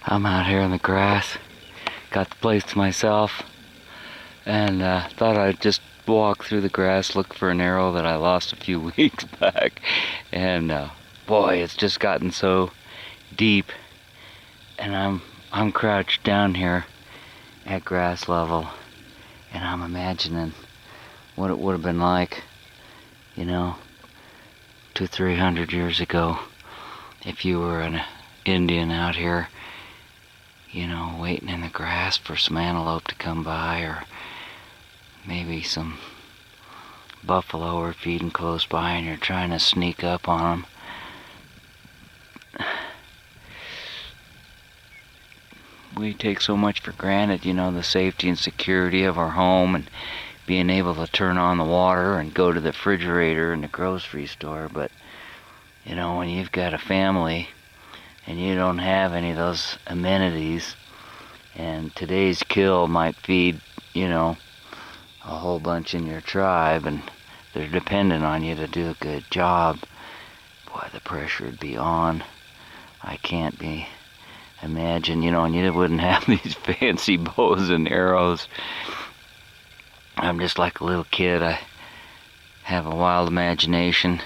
I'm out here in the grass. Got the place to myself. And thought I'd just walk through the grass, look for an arrow that I lost a few weeks back. And boy, it's just gotten so deep. And I'm crouched down here at grass level. And I'm imagining what it would have been like, you know, 200-300 years ago, if you were an Indian out here, you know, waiting in the grass for some antelope to come by, or maybe some buffalo are feeding close by and you're trying to sneak up on them. We take so much for granted, you know, the safety and security of our home and being able to turn on the water and go to the refrigerator in the grocery store. But, you know, when you've got a family and you don't have any of those amenities, and today's kill might feed, you know, a whole bunch in your tribe, and they're dependent on you to do a good job, boy, the pressure would be on. I can't imagine, you know, and you wouldn't have these fancy bows and arrows. I'm just like a little kid. I have a wild imagination.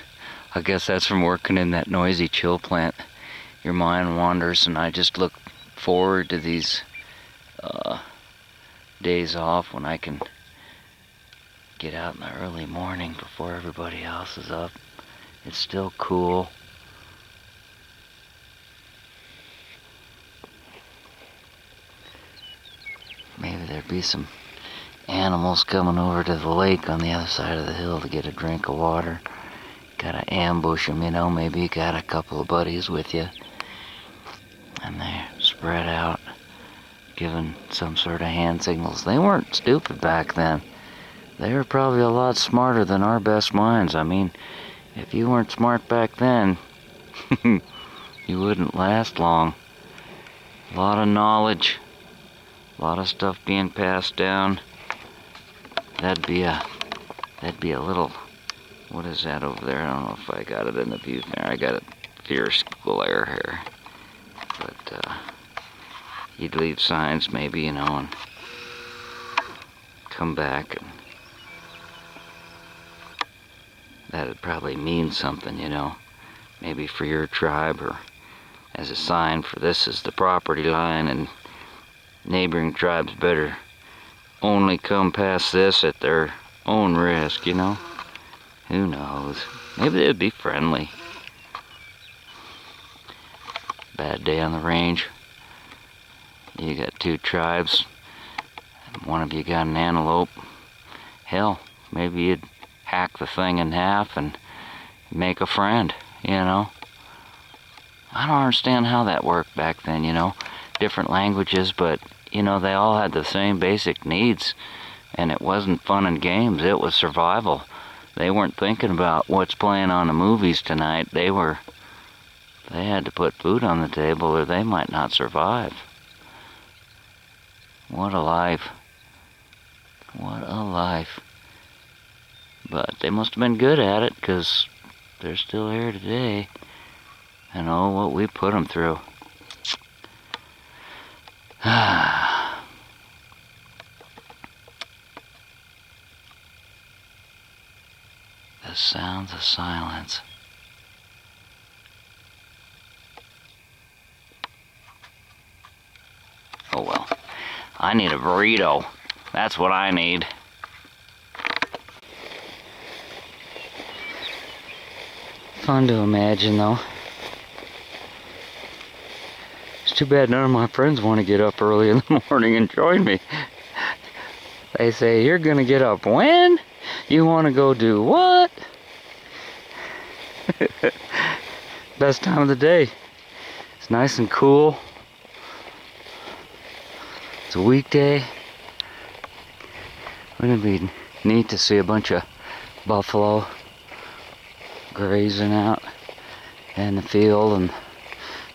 I guess that's from working in that noisy chill plant. Your mind wanders, and I just look forward to these days off when I can get out in the early morning before everybody else is up. It's still cool. Maybe there'd be some animals coming over to the lake on the other side of the hill to get a drink of water. Gotta ambush them, you know. Maybe you got a couple of buddies with you, and they're spread out, giving some sort of hand signals. They weren't stupid back then. They were probably a lot smarter than our best minds. I mean, if you weren't smart back then, you wouldn't last long. A lot of knowledge, a lot of stuff being passed down. That'd be a little, what is that over there? I don't know if I got it in the view there. I got a fierce glare here. But you'd leave signs maybe, you know, and come back, and that'd probably mean something, you know, maybe for your tribe, or as a sign for this is the property line, and neighboring tribes better only come past this at their own risk, you know. Who knows? Maybe they'd be friendly. Bad day on the range. You got two tribes. One of you got an antelope. Hell, maybe you'd hack the thing in half and make a friend, you know. I don't understand how that worked back then, you know. Different languages, but, you know, they all had the same basic needs. And it wasn't fun and games, it was survival. They weren't thinking about what's playing on the movies tonight. They had to put food on the table or they might not survive. What a life. What a life. But they must have been good at it, because they're still here today. And oh, what we put them through. The sounds of silence. Oh well, I need a burrito. That's what I need. Fun to imagine, though. It's too bad none of my friends want to get up early in the morning and join me. They say, you're gonna get up when? You want to go do what? Best time of the day. It's nice and cool. It's a weekday. Wouldn't it be neat to see a bunch of buffalo grazing out in the field, and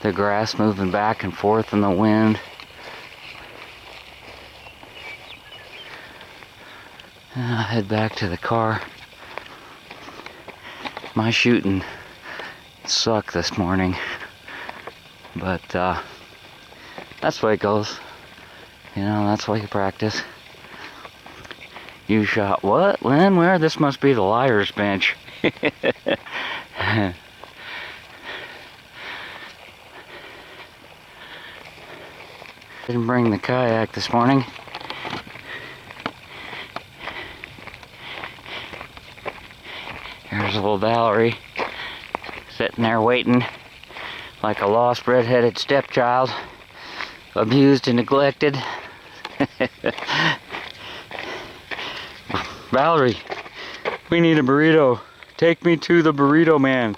the grass moving back and forth in the wind? I'll head back to the car. My shooting sucked this morning, but That's the way it goes. You know, that's why you practice. You shot what? When? Where? This must be the liar's bench. Didn't bring the kayak this morning. Here's little Valerie, sitting there waiting like a lost red-headed stepchild, abused and neglected. Valerie, we need a burrito. Take me to the burrito man.